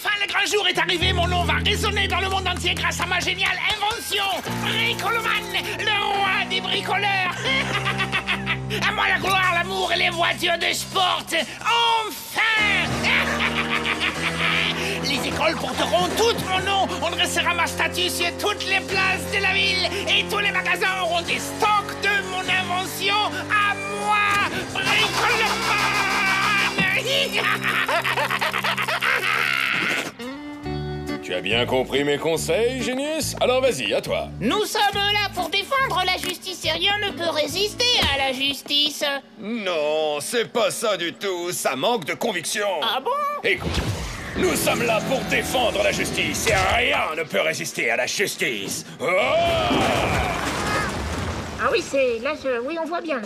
Enfin, le grand jour est arrivé, mon nom va résonner dans le monde entier grâce à ma géniale invention. Bricoloman, le roi des bricoleurs. À moi la gloire, l'amour et les voitures de sport. Enfin. Les écoles porteront toutes mon nom. On dressera ma statue sur toutes les places de la ville. Et tous les magasins auront des stocks de mon invention à moi, Bricoloman. Tu as bien compris mes conseils, Génius? Alors vas-y, à toi. Nous sommes là pour défendre la justice et rien ne peut résister à la justice. Non, c'est pas ça du tout. Ça manque de conviction. Ah bon? Écoute, nous sommes là pour défendre la justice et rien ne peut résister à la justice. Oh! Ah oui, c'est... là, oui, on voit bien.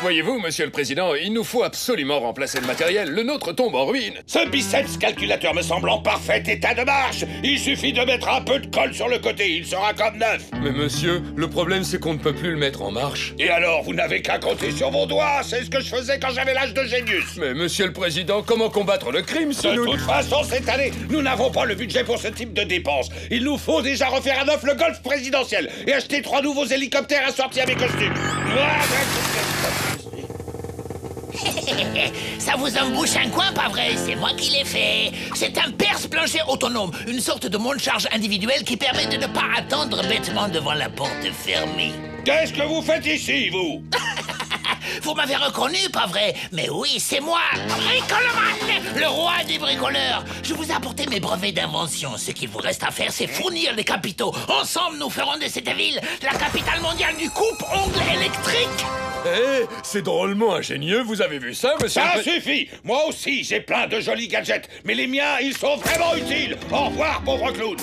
Voyez-vous, monsieur le président, il nous faut absolument remplacer le matériel. Le nôtre tombe en ruine. Ce biceps calculateur me semble en parfait état de marche. Il suffit de mettre un peu de colle sur le côté, il sera comme neuf. Mais monsieur, le problème c'est qu'on ne peut plus le mettre en marche. Et alors, vous n'avez qu'à compter sur vos doigts. C'est ce que je faisais quand j'avais l'âge de Génius. Mais monsieur le président, comment combattre le crime si De nous... toute façon, cette année, nous n'avons pas le budget pour ce type de dépenses. Il nous faut déjà refaire à neuf le golf présidentiel et acheter 3 nouveaux hélicoptères assortis à mes costumes. Ça vous embouche un coin, pas vrai? C'est moi qui l'ai fait. C'est un perce-plancher autonome, une sorte de monte-charge individuel qui permet de ne pas attendre bêtement devant la porte fermée. Qu'est-ce que vous faites ici, vous? Vous m'avez reconnu, pas vrai? Mais oui, c'est moi, Bricoloman, le roi des bricoleurs. Je vous ai apporté mes brevets d'invention. Ce qu'il vous reste à faire, c'est fournir les capitaux. Ensemble, nous ferons de cette ville la capitale mondiale du coupe-ongles électrique. Eh, c'est drôlement ingénieux, vous avez vu ça, monsieur? Ça suffit. Moi aussi, j'ai plein de jolis gadgets, mais les miens, ils sont vraiment utiles. Au revoir, pauvre clown.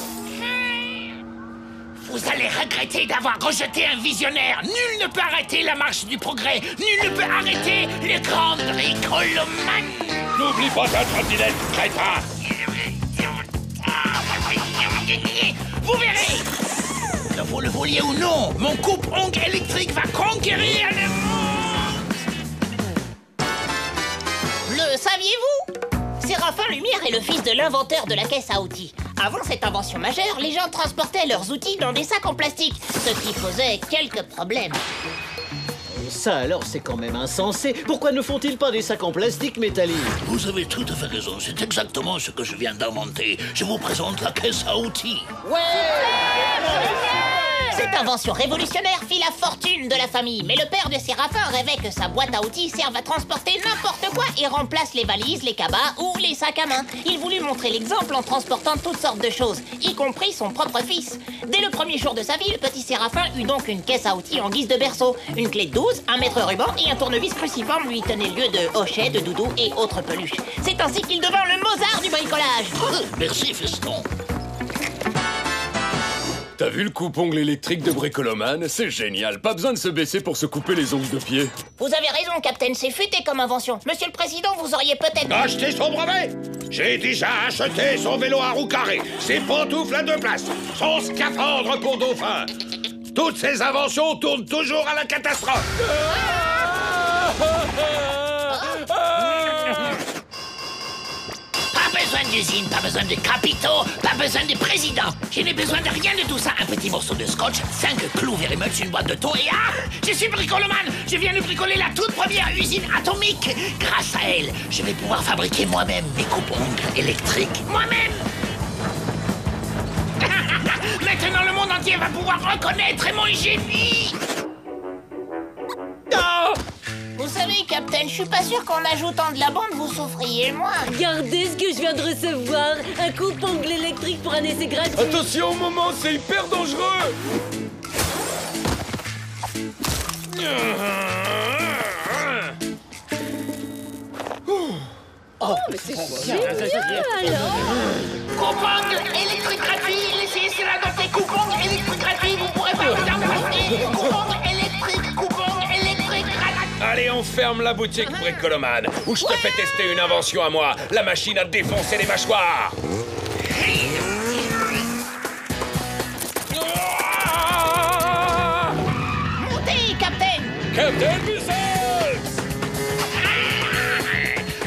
Vous allez regretter d'avoir rejeté un visionnaire. Nul ne peut arrêter la marche du progrès. Nul ne peut arrêter le grand Bricoloman. N'oublie pas ta trottinette, crétin. Vous verrez. Que vous le vouliez ou non, mon coupe-ongle électrique va conquérir le monde. Le saviez-vous? Séraphin Lumière est le fils de l'inventeur de la caisse à outils. Avant cette invention majeure, les gens transportaient leurs outils dans des sacs en plastique, ce qui posait quelques problèmes. Ça alors, c'est quand même insensé. Pourquoi ne font-ils pas des sacs en plastique métallique? Vous avez tout à fait raison, c'est exactement ce que je viens d'inventer. Je vous présente la caisse à outils. Cette invention révolutionnaire fit la fortune de la famille, mais le père de Séraphin rêvait que sa boîte à outils serve à transporter n'importe quoi et remplace les valises, les cabas ou les sacs à main. Il voulut montrer l'exemple en transportant toutes sortes de choses, y compris son propre fils. Dès le premier jour de sa vie, le petit Séraphin eut donc une caisse à outils en guise de berceau. Une clé de 12, un mètre ruban et un tournevis cruciforme lui tenaient lieu de hochets, de doudous et autres peluches. C'est ainsi qu'il devint le Mozart du bricolage. Merci, feston. T'as vu le coupe-ongle électrique de Bricoloman? C'est génial, pas besoin de se baisser pour se couper les ongles de pied. Vous avez raison, Captain, c'est futé comme invention. Monsieur le Président, vous auriez peut-être... Acheter son brevet. J'ai déjà acheté son vélo à roues carrées, ses pantoufles à 2 places, son scaphandre pour dauphin. Toutes ces inventions tournent toujours à la catastrophe. Pas besoin d'usine, pas besoin de capitaux, pas besoin de président. Je n'ai besoin de rien de tout ça. Un petit morceau de scotch, 5 clous Verimuts, une boîte de thon et je suis Bricoloman. Je viens de bricoler la toute première usine atomique. Grâce à elle, je vais pouvoir fabriquer moi-même mes coupe-ongles électriques. Moi-même. Maintenant, le monde entier va pouvoir reconnaître mon génie. Oh! Vous savez, Captain, je suis pas sûr qu'en ajoutant de la bande, vous souffriez moins. Regardez ce que je viens de recevoir. Un coupe-ongle électrique pour un essai gratuit. Attention au moment, c'est hyper dangereux. Oh, mais c'est génial alors. Coupe-ongle électrique gratuit. Laissez cela dans tes coupe-ongles électriques gratuits. Vous pourrez pas vous en acheter. Coupe-ongle électrique gratuit. Allez, on ferme la boutique Bricoloman, où je te fais tester une invention à moi, la machine à défoncer les mâchoires. Montez, Captain! Captain Biceps!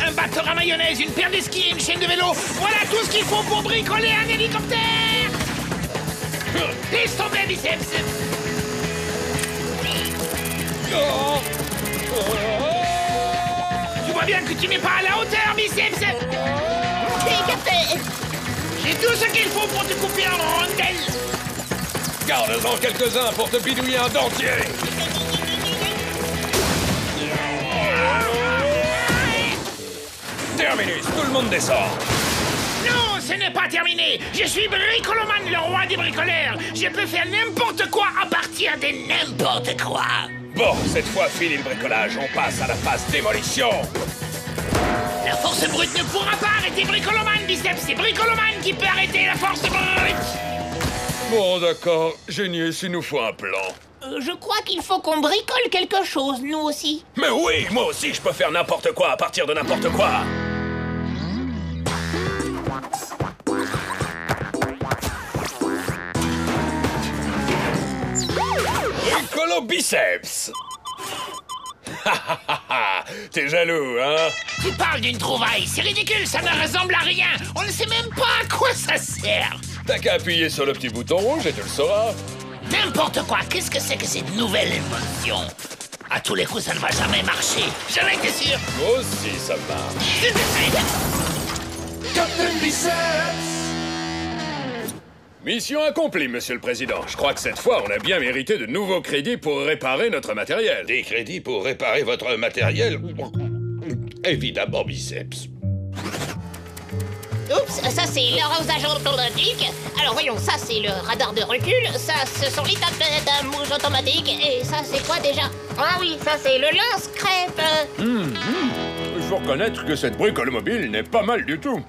Un batteur à main mayonnaise, une paire de skis et une chaîne de vélo. Voilà tout ce qu'il faut pour bricoler un hélicoptère. Laisse tomber, biceps. Tu vois bien que tu n'es pas à la hauteur, biceps. J'ai tout ce qu'il faut pour te couper en rondelles. Garde-en quelques-uns pour te bidouiller un dentier. Terminus, tout le monde descend. Non, ce n'est pas terminé. Je suis Bricoloman, le roi des bricoleurs. Je peux faire n'importe quoi à partir de n'importe quoi. Bon, cette fois, fini le bricolage. On passe à la phase démolition. La force brute ne pourra pas arrêter Bricoloman, biceps. C'est Bricoloman qui peut arrêter la force brute. Bon, d'accord. Génius, il nous faut un plan. Je crois qu'il faut qu'on bricole quelque chose, nous aussi. Mais oui, moi aussi, je peux faire n'importe quoi à partir de n'importe quoi. Bricolo biceps. T'es jaloux, hein? Tu parles d'une trouvaille. C'est ridicule, ça ne ressemble à rien. On ne sait même pas à quoi ça sert. T'as qu'à appuyer sur le petit bouton rouge et tu le sauras. N'importe quoi. Qu'est-ce que c'est que cette nouvelle émotion? À tous les coups, ça ne va jamais marcher. Jamais été sûr. Moi aussi, ça marche. Captain Biceps! Mission accomplie, Monsieur le Président. Je crois que cette fois, on a bien mérité de nouveaux crédits pour réparer notre matériel. Des crédits pour réparer votre matériel? Évidemment, biceps. Oups, ça c'est l'arrosage automatique. Alors voyons, ça c'est le radar de recul. Ça, ce sont les tapettes à mouche automatique. Et ça c'est quoi déjà? Ah oui, ça c'est le lance-crêpe. Il faut reconnaître que cette bricole mobile n'est pas mal du tout.